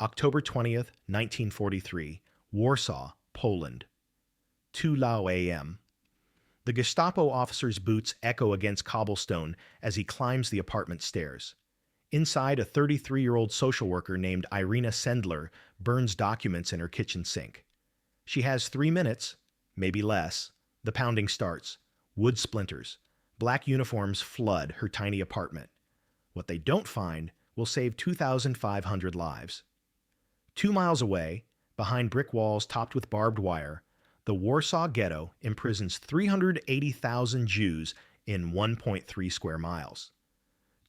October 20th, 1943, Warsaw, Poland. 2:00 a.m. The Gestapo officer's boots echo against cobblestone as he climbs the apartment stairs. Inside, a 33-year-old social worker named Irena Sendler burns documents in her kitchen sink. She has 3 minutes, maybe less. The pounding starts. Wood splinters. Black uniforms flood her tiny apartment. What they don't find will save 2,500 lives. 2 miles away, behind brick walls topped with barbed wire, the Warsaw Ghetto imprisons 380,000 Jews in 1.3 square miles.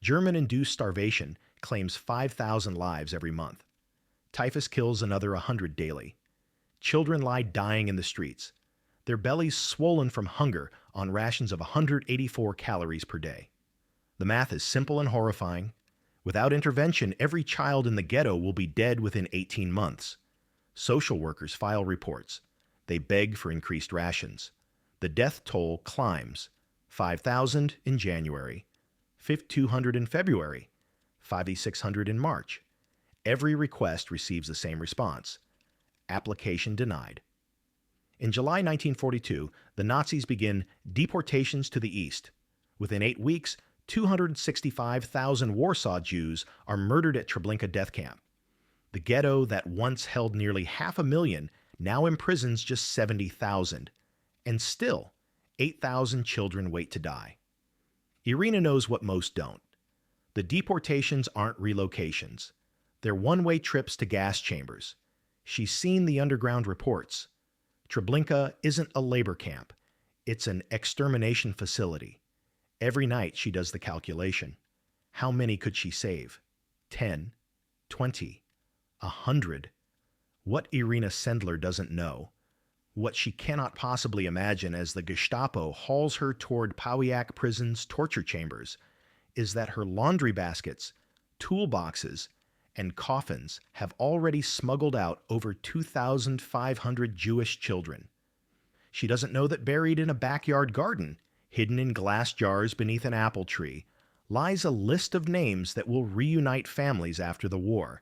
German-induced starvation claims 5,000 lives every month. Typhus kills another 100 daily. Children lie dying in the streets, their bellies swollen from hunger on rations of 184 calories per day. The math is simple and horrifying. Without intervention, every child in the ghetto will be dead within 18 months. Social workers file reports. They beg for increased rations. The death toll climbs. 5,000 in January, 200 in February, 5,600 in March. Every request receives the same response. Application denied. In July 1942, the Nazis begin deportations to the east. Within 8 weeks, 265,000 Warsaw Jews are murdered at Treblinka death camp. The ghetto that once held nearly 500,000 now imprisons just 70,000. And still, 8,000 children wait to die. Irena knows what most don't. The deportations aren't relocations. They're one-way trips to gas chambers. She's seen the underground reports. Treblinka isn't a labor camp. It's an extermination facility. Every night she does the calculation. How many could she save? 10, 20, 100. What Irena Sendler doesn't know, what she cannot possibly imagine as the Gestapo hauls her toward Pawiak prison's torture chambers, is that her laundry baskets, toolboxes, and coffins have already smuggled out over 2,500 Jewish children. She doesn't know that buried in a backyard garden, hidden in glass jars beneath an apple tree, lies a list of names that will reunite families after the war.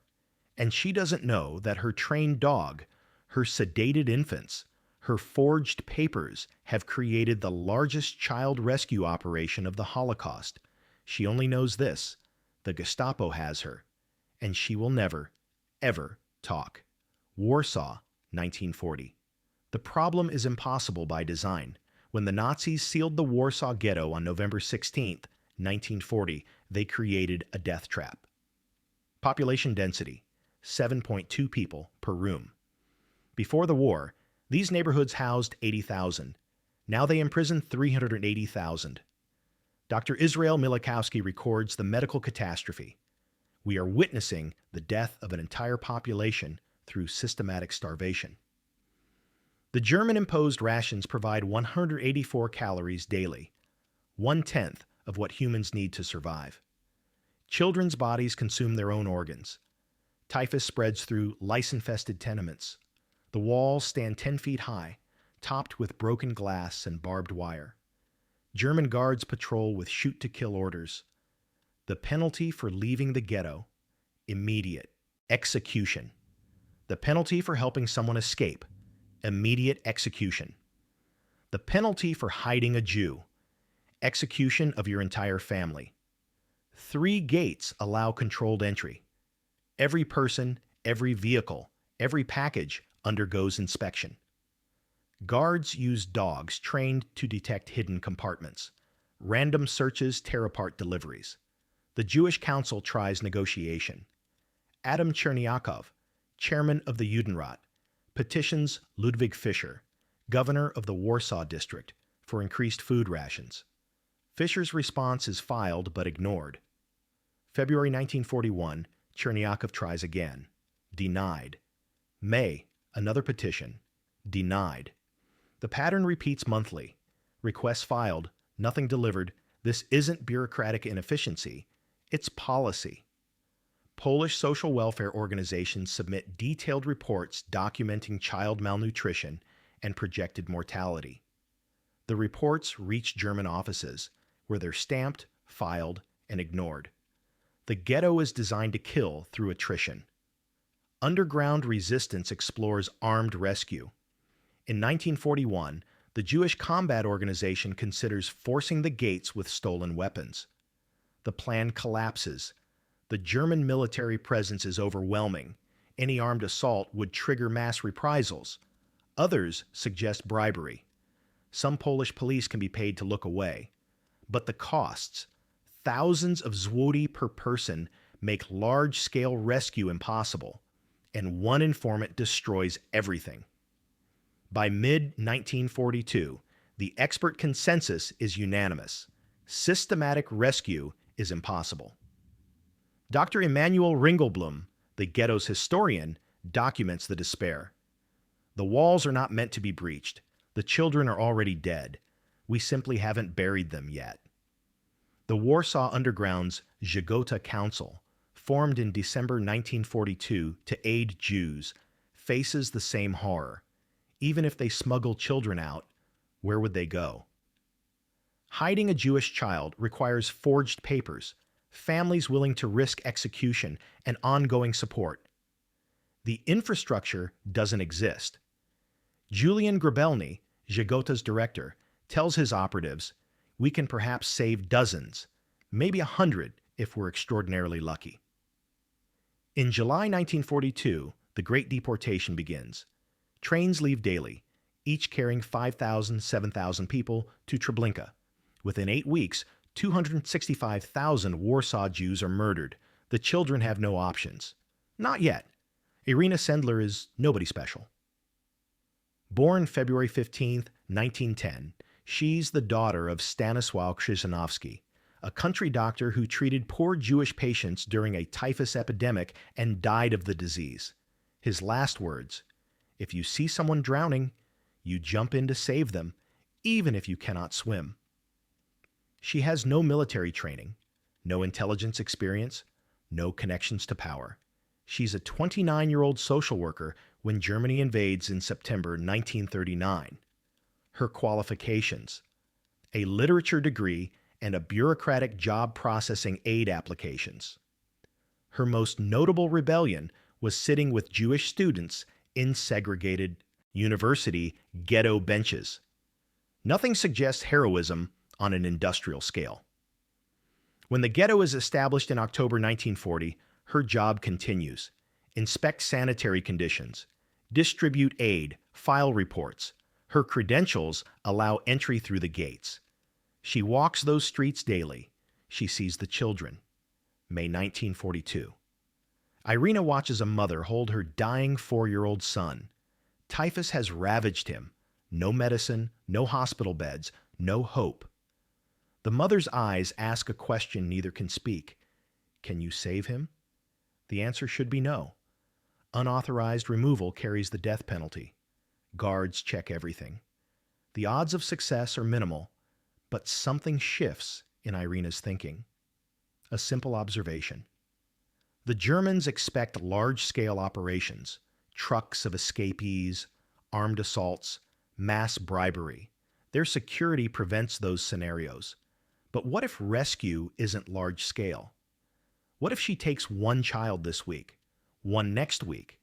And she doesn't know that her trained dog, her sedated infants, her forged papers have created the largest child rescue operation of the Holocaust. She only knows this: the Gestapo has her, and she will never, ever talk. Warsaw, 1940. The problem is impossible by design. When the Nazis sealed the Warsaw Ghetto on November 16, 1940, they created a death trap. Population density, 7.2 people per room. Before the war, these neighborhoods housed 80,000. Now they imprison 380,000. Dr. Israel Milikowski records the medical catastrophe. We are witnessing the death of an entire population through systematic starvation. The German-imposed rations provide 184 calories daily, 1/10 of what humans need to survive. Children's bodies consume their own organs. Typhus spreads through lice-infested tenements. The walls stand 10 feet high, topped with broken glass and barbed wire. German guards patrol with shoot-to-kill orders. The penalty for leaving the ghetto: immediate execution. The penalty for helping someone escape: immediate execution. The penalty for hiding a Jew: execution of your entire family. 3 gates allow controlled entry. Every person, every vehicle, every package undergoes inspection. Guards use dogs trained to detect hidden compartments. Random searches tear apart deliveries. The Jewish Council tries negotiation. Adam Chernyakov, chairman of the Judenrat, petitions Ludwig Fischer, governor of the Warsaw District, for increased food rations. Fischer's response is filed but ignored. February 1941, Chernyakov tries again. Denied. May, another petition. Denied. The pattern repeats monthly. Requests filed, nothing delivered. This isn't bureaucratic inefficiency, it's policy. Polish social welfare organizations submit detailed reports documenting child malnutrition and projected mortality. The reports reach German offices, where they're stamped, filed, and ignored. The ghetto is designed to kill through attrition. Underground resistance explores armed rescue. In 1941, the Jewish Combat Organization considers forcing the gates with stolen weapons. The plan collapses. The German military presence is overwhelming. Any armed assault would trigger mass reprisals. Others suggest bribery. Some Polish police can be paid to look away. But the costs, thousands of zloty per person, make large-scale rescue impossible, and one informant destroys everything. By mid-1942, the expert consensus is unanimous. Systematic rescue is impossible. Dr. Emanuel Ringelblum, the ghetto's historian, documents the despair. The walls are not meant to be breached. The children are already dead. We simply haven't buried them yet. The Warsaw Underground's Żegota Council, formed in December 1942 to aid Jews, faces the same horror. Even if they smuggle children out, where would they go? Hiding a Jewish child requires forged papers, families willing to risk execution, and ongoing support. The infrastructure doesn't exist. Julian Grabelny, Żegota's director, tells his operatives, "We can perhaps save dozens, maybe 100 if we're extraordinarily lucky." In July 1942, the Great Deportation begins. Trains leave daily, each carrying 5,000, 7,000 people to Treblinka. Within 8 weeks, 265,000 Warsaw Jews are murdered. The children have no options. Not yet. Irena Sendler is nobody special. Born February 15, 1910, she's the daughter of Stanisław Krzyżanowski, a country doctor who treated poor Jewish patients during a typhus epidemic and died of the disease. His last words, "If you see someone drowning, you jump in to save them, even if you cannot swim." She has no military training, no intelligence experience, no connections to power. She's a 29-year-old social worker when Germany invades in September 1939. Her qualifications: a literature degree and a bureaucratic job processing aid applications. Her most notable rebellion was sitting with Jewish students in segregated university ghetto benches. Nothing suggests heroism on an industrial scale. When the ghetto is established in October 1940, her job continues: inspect sanitary conditions, distribute aid, file reports. Her credentials allow entry through the gates. She walks those streets daily. She sees the children. May 1942. Ireina watches a mother hold her dying 4-year-old son. Typhus has ravaged him. No medicine, no hospital beds, no hope. The mother's eyes ask a question neither can speak. Can you save him? The answer should be no. Unauthorized removal carries the death penalty. Guards check everything. The odds of success are minimal, but something shifts in Irena's thinking. A simple observation. The Germans expect large-scale operations, trucks of escapees, armed assaults, mass bribery. Their security prevents those scenarios. But what if rescue isn't large-scale? What if she takes one child this week, one next week?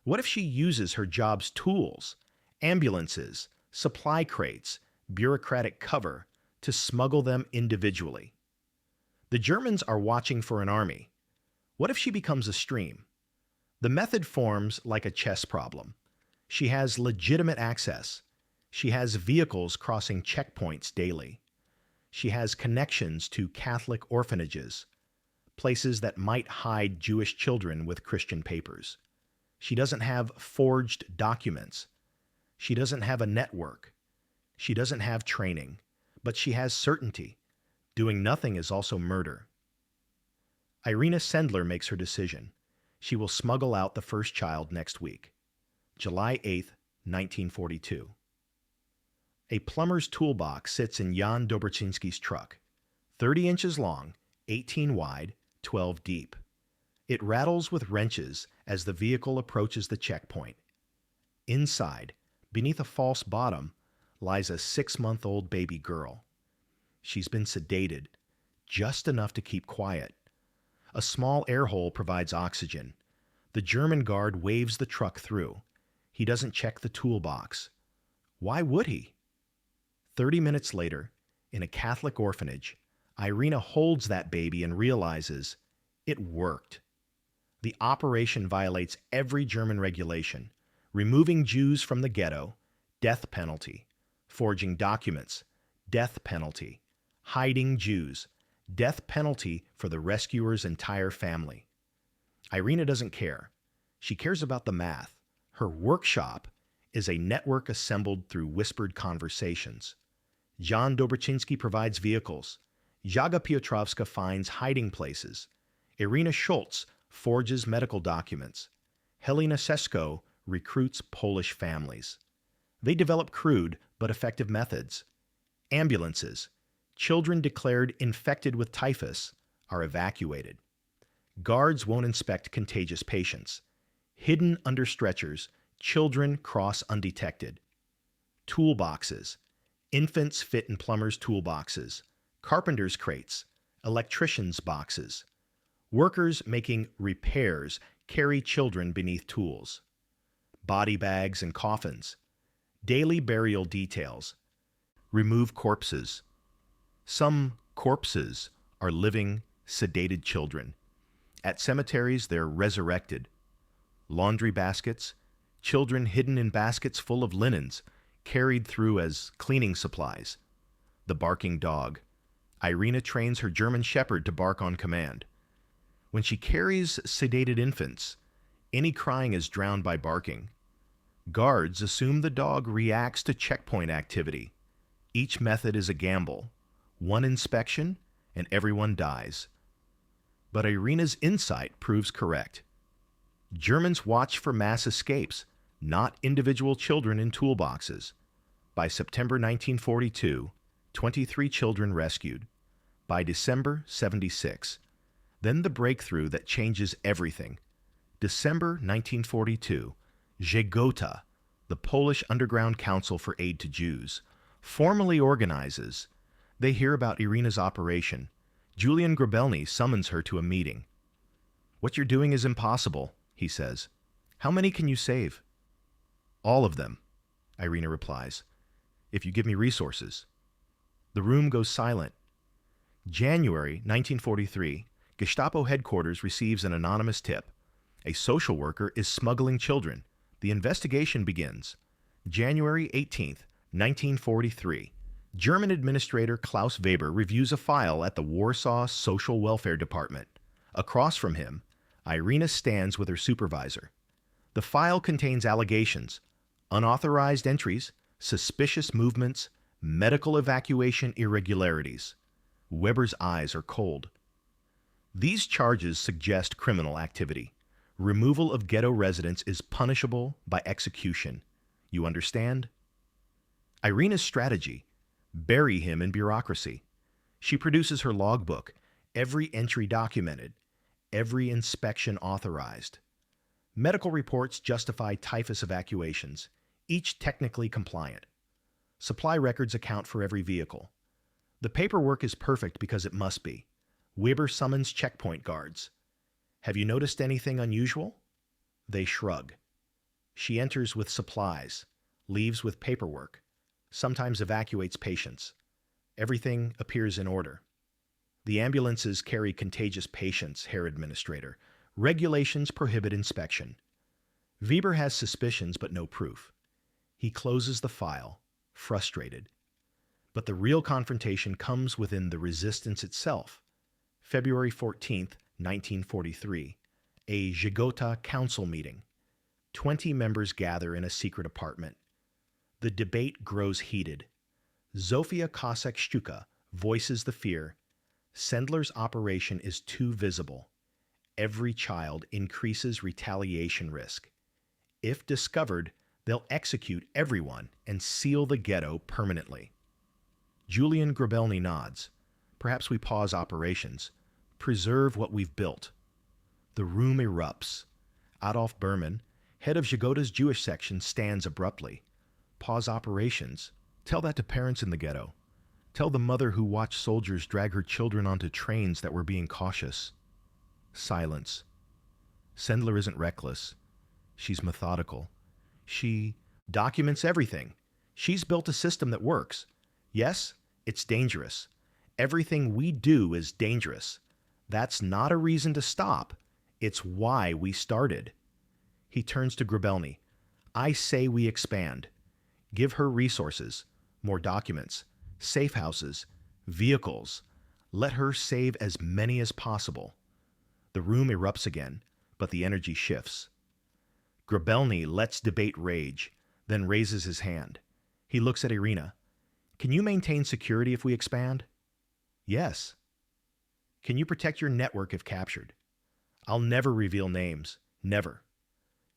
What if she uses her job's tools, ambulances, supply crates, bureaucratic cover, to smuggle them individually? The Germans are watching for an army. What if she becomes a stream? The method forms like a chess problem. She has legitimate access. She has vehicles crossing checkpoints daily. She has connections to Catholic orphanages, places that might hide Jewish children with Christian papers. She doesn't have forged documents. She doesn't have a network. She doesn't have training, but she has certainty. Doing nothing is also murder. Irena Sendler makes her decision. She will smuggle out the first child next week. July 8, 1942. A plumber's toolbox sits in Jan Dobrczynski's truck, 30 inches long, 18 wide, 12 deep. It rattles with wrenches as the vehicle approaches the checkpoint. Inside, beneath a false bottom, lies a 6-month-old baby girl. She's been sedated, just enough to keep quiet. A small air hole provides oxygen. The German guard waves the truck through. He doesn't check the toolbox. Why would he? 30 minutes later, in a Catholic orphanage, Irena holds that baby and realizes it worked. The operation violates every German regulation: removing Jews from the ghetto, death penalty; forging documents, death penalty; hiding Jews, death penalty for the rescuer's entire family. Irena doesn't care. She cares about the math. Her workshop is a network assembled through whispered conversations. Jan Dobroczynski provides vehicles. Jaga Piotrowska finds hiding places. Irena Schultz forges medical documents. Helena Sesko recruits Polish families. They develop crude but effective methods. Ambulances. Children declared infected with typhus are evacuated. Guards won't inspect contagious patients. Hidden under stretchers, children cross undetected. Toolboxes. Infants fit in plumbers' toolboxes, carpenters' crates, electricians' boxes. Workers making repairs carry children beneath tools. Body bags and coffins. Daily burial details. Remove corpses. Some corpses are living, sedated children. At cemeteries, they're resurrected. Laundry baskets. Children hidden in baskets full of linens, carried through as cleaning supplies. The barking dog. Irena trains her German shepherd to bark on command. When she carries sedated infants, any crying is drowned by barking. Guards assume the dog reacts to checkpoint activity. Each method is a gamble. One inspection, and everyone dies. But Irena's insight proves correct. Germans watch for mass escapes, not individual children in toolboxes. By September 1942, 23 children rescued. By December, 76. Then the breakthrough that changes everything. December 1942, Żegota, the Polish Underground Council for Aid to Jews, formally organizes. They hear about Irena's operation. Julian Grabelny summons her to a meeting. "What you're doing is impossible," he says. "How many can you save?" "All of them," Irena replies, "if you give me resources." The room goes silent. January 1943, Gestapo headquarters receives an anonymous tip. A social worker is smuggling children. The investigation begins. January 18th, 1943. German Administrator Klaus Weber reviews a file at the Warsaw Social Welfare Department. Across from him, Irena stands with her supervisor. The file contains allegations, unauthorized entries, suspicious movements, medical evacuation irregularities. Weber's eyes are cold. These charges suggest criminal activity. Removal of ghetto residents is punishable by execution. You understand? Irena's strategy: bury him in bureaucracy. She produces her logbook, every entry documented, every inspection authorized. Medical reports justify typhus evacuations, each technically compliant. Supply records account for every vehicle. The paperwork is perfect because it must be. Weber summons checkpoint guards. "Have you noticed anything unusual?" They shrug. She enters with supplies, leaves with paperwork, sometimes evacuates patients. Everything appears in order. The ambulances carry contagious patients, Herr Administrator. Regulations prohibit inspection. Weber has suspicions but no proof. He closes the file, frustrated. But the real confrontation comes within the resistance itself. February 14th, 1943, a Żegota council meeting. 20 members gather in a secret apartment. The debate grows heated. Zofia Kosek-Sztuka voices the fear: Sendler's operation is too visible. Every child increases retaliation risk. If discovered, they'll execute everyone and seal the ghetto permanently. Julian Grabelny nods. Perhaps we pause operations. Preserve what we've built. The room erupts. Adolf Berman, head of Żegota's Jewish section, stands abruptly. Pause operations. Tell that to parents in the ghetto. Tell the mother who watched soldiers drag her children onto trains that were being cautious. Silence. Sendler isn't reckless. She's methodical. She documents everything. She's built a system that works. Yes, it's dangerous. Everything we do is dangerous. That's not a reason to stop. It's why we started. He turns to Grabelny. I say we expand. Give her resources, more documents, safe houses, vehicles. Let her save as many as possible. The room erupts again, but the energy shifts. Grabelny lets debate rage, then raises his hand. He looks at Irena. Can you maintain security if we expand? Yes. Can you protect your network if captured? I'll never reveal names. Never.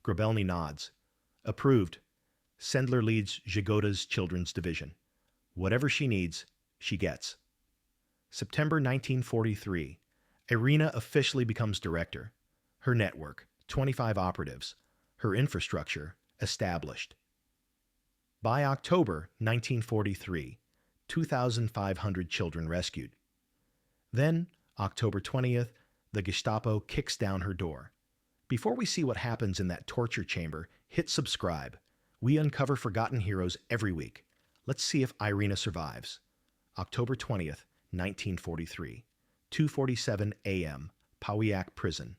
Grabelny nods. Approved. Sendler leads Jagoda's children's division. Whatever she needs, she gets. September 1943. Irena officially becomes director. Her network, 25 operatives. Her infrastructure, established. By October 1943, 2,500 children rescued. Then, October 20th, the Gestapo kicks down her door. Before we see what happens in that torture chamber, hit subscribe. We uncover forgotten heroes every week. Let's see if Irena survives. October 20th, 1943, 2:47 a.m., Pauiak Prison.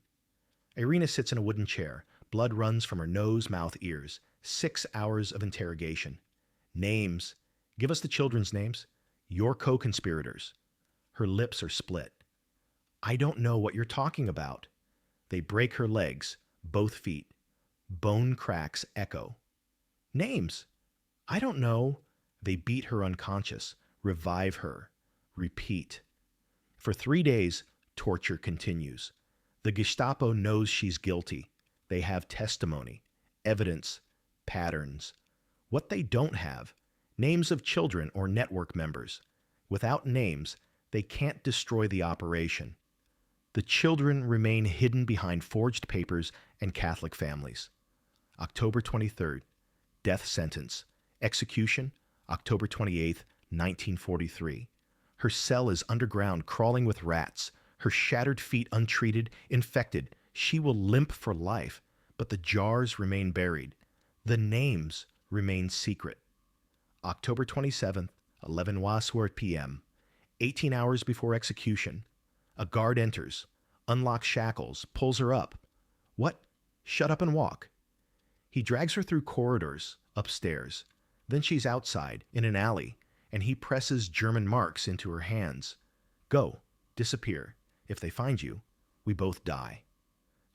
Irena sits in a wooden chair. Blood runs from her nose, mouth, ears. 6 hours of interrogation. Names. Give us the children's names. Your co-conspirators. Her lips are split. I don't know what you're talking about. They break her legs, both feet. Bone cracks echo. Names. I don't know. They beat her unconscious, revive her, repeat. For 3 days, torture continues. The Gestapo knows she's guilty. They have testimony, evidence, patterns. What they don't have, names of children or network members. Without names, they can't destroy the operation. The children remain hidden behind forged papers and Catholic families. October 23rd, death sentence. Execution, October 28th, 1943. Her cell is underground, crawling with rats. Her shattered feet untreated, infected. She will limp for life, but the jars remain buried. The names remain secret. October 27th, 11 Warsaw p.m. 18 hours before execution. A guard enters, unlocks shackles, pulls her up. What? Shut up and walk. He drags her through corridors, upstairs. Then she's outside, in an alley, and he presses German marks into her hands. Go, disappear. If they find you, we both die.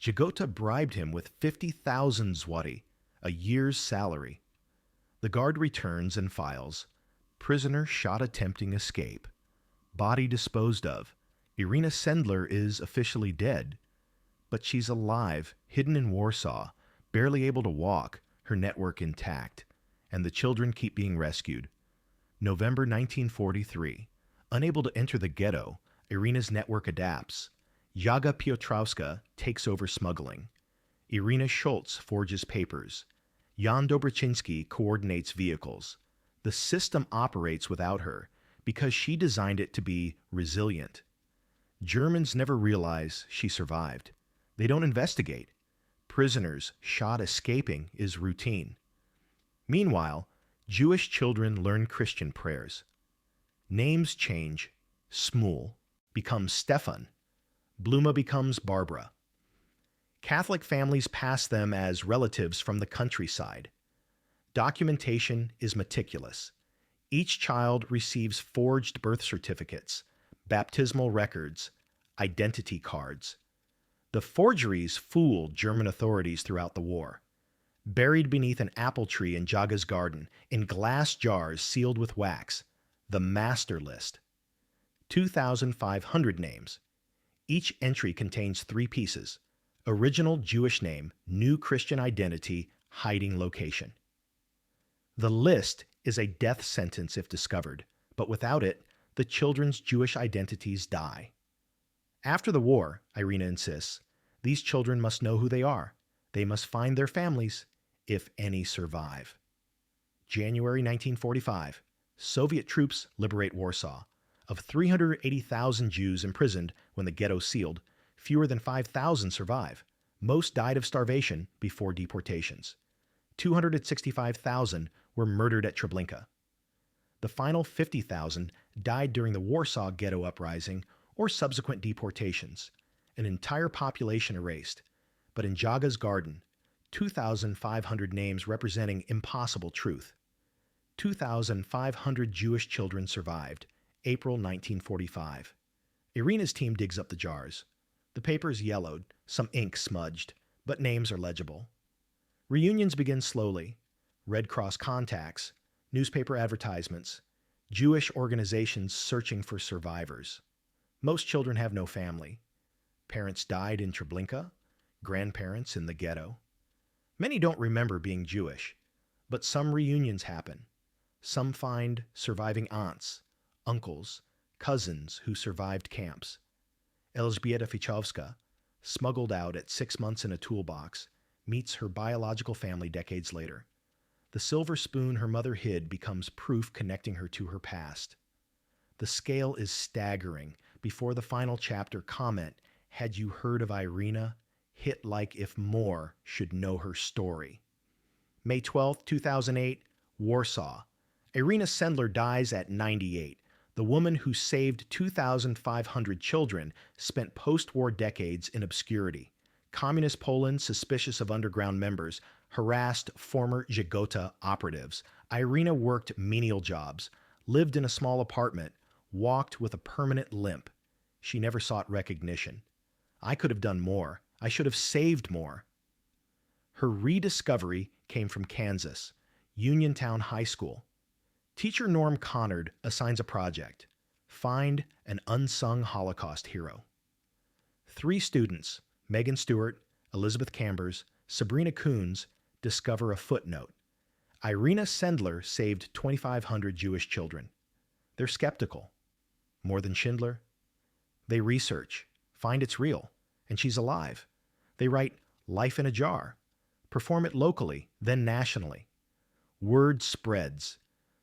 Jagota bribed him with 50,000 zloty, a year's salary. The guard returns and files. Prisoner shot attempting escape. Body disposed of. Irena Sendler is officially dead. But she's alive, hidden in Warsaw, barely able to walk, her network intact. And the children keep being rescued. November 1943. Unable to enter the ghetto, Irena's network adapts. Jaga Piotrowska takes over smuggling. Irena Schultz forges papers. Jan Dobrzyński coordinates vehicles. The system operates without her because she designed it to be resilient. Germans never realize she survived. They don't investigate. Prisoners shot escaping is routine. Meanwhile, Jewish children learn Christian prayers. Names change. Smul becomes Stefan. Bluma becomes Barbara. Catholic families pass them as relatives from the countryside. Documentation is meticulous. Each child receives forged birth certificates, baptismal records, identity cards. The forgeries fooled German authorities throughout the war. Buried beneath an apple tree in Jaga's garden, in glass jars sealed with wax, the master list. 2,500 names. Each entry contains 3 pieces. Original Jewish name, new Christian identity, hiding location. The list is a death sentence if discovered, but without it, the children's Jewish identities die. After the war, Irena insists, these children must know who they are. They must find their families, if any survive. January 1945. Soviet troops liberate Warsaw. Of 380,000 Jews imprisoned when the ghetto sealed, fewer than 5,000 survive. Most died of starvation before deportations. 265,000 were murdered at Treblinka. The final 50,000 died during the Warsaw Ghetto uprising or subsequent deportations, an entire population erased. But in Jaga's garden, 2,500 names representing impossible truth. 2,500 Jewish children survived, April 1945. Irena's team digs up the jars. The paper is yellowed, some ink smudged, but names are legible. Reunions begin slowly. Red Cross contacts, newspaper advertisements, Jewish organizations searching for survivors. Most children have no family. Parents died in Treblinka, grandparents in the ghetto. Many don't remember being Jewish, but some reunions happen. Some find surviving aunts, uncles, cousins who survived camps. Elżbieta Fichowska, smuggled out at 6 months in a toolbox, meets her biological family decades later. The silver spoon her mother hid becomes proof connecting her to her past. The scale is staggering. Before the final chapter, comment, "Had you heard of Irena?" Hit like if more should know her story. May 12, 2008, Warsaw. Irena Sendler dies at 98. The woman who saved 2,500 children spent post-war decades in obscurity. Communist Poland, suspicious of underground members, harassed former Gestapo operatives. Irena worked menial jobs, lived in a small apartment, walked with a permanent limp. She never sought recognition. I could have done more. I should have saved more. Her rediscovery came from Kansas, Uniontown High School. Teacher Norm Connard assigns a project: find an unsung Holocaust hero. 3 students, Megan Stewart, Elizabeth Cambers, Sabrina Coons, discover a footnote. Irena Sendler saved 2,500 Jewish children. They're skeptical. More than Schindler? They research, find it's real, and she's alive. They write Life in a Jar, perform it locally, then nationally. Word spreads.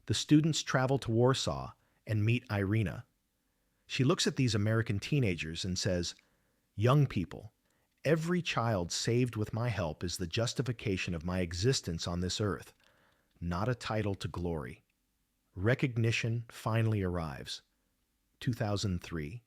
The students travel to Warsaw and meet Irena. She looks at these American teenagers and says, "Young people, every child saved with my help is the justification of my existence on this earth, not a title to glory." Recognition finally arrives. 2003,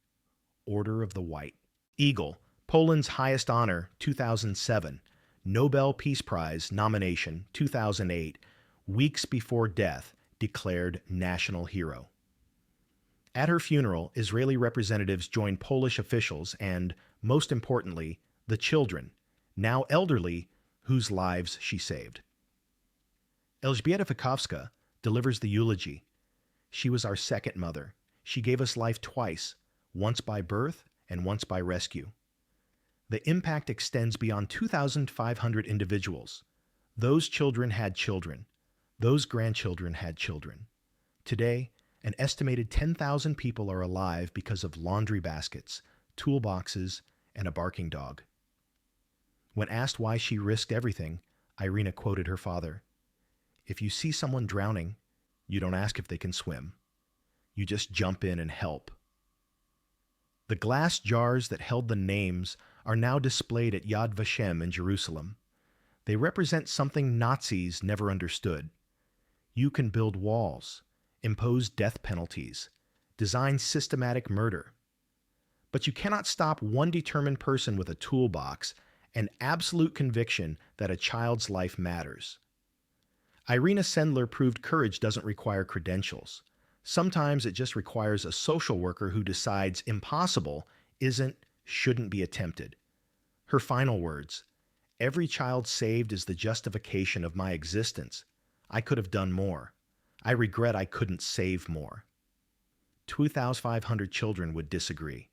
Order of the White. Eagle, Poland's highest honor, 2007. Nobel Peace Prize nomination, 2008. Weeks before death, declared national hero. At her funeral, Israeli representatives joined Polish officials and, most importantly, the children, now elderly, whose lives she saved. Elżbieta Fichowska delivers the eulogy. "She was our second mother. She gave us life twice, once by birth and once by rescue." The impact extends beyond 2,500 individuals. Those children had children. Those grandchildren had children. Today, an estimated 10,000 people are alive because of laundry baskets, toolboxes, and a barking dog. When asked why she risked everything, Irena quoted her father, "If you see someone drowning, you don't ask if they can swim. You just jump in and help." The glass jars that held the names are now displayed at Yad Vashem in Jerusalem. They represent something Nazis never understood. You can build walls, impose death penalties, design systematic murder. But you cannot stop one determined person with a toolbox and absolute conviction that a child's life matters. Irena Sendler proved courage doesn't require credentials. Sometimes it just requires a social worker who decides impossible shouldn't be attempted. Her final words, "Every child saved is the justification of my existence. I could have done more. I regret I couldn't save more." 2,500 children would disagree.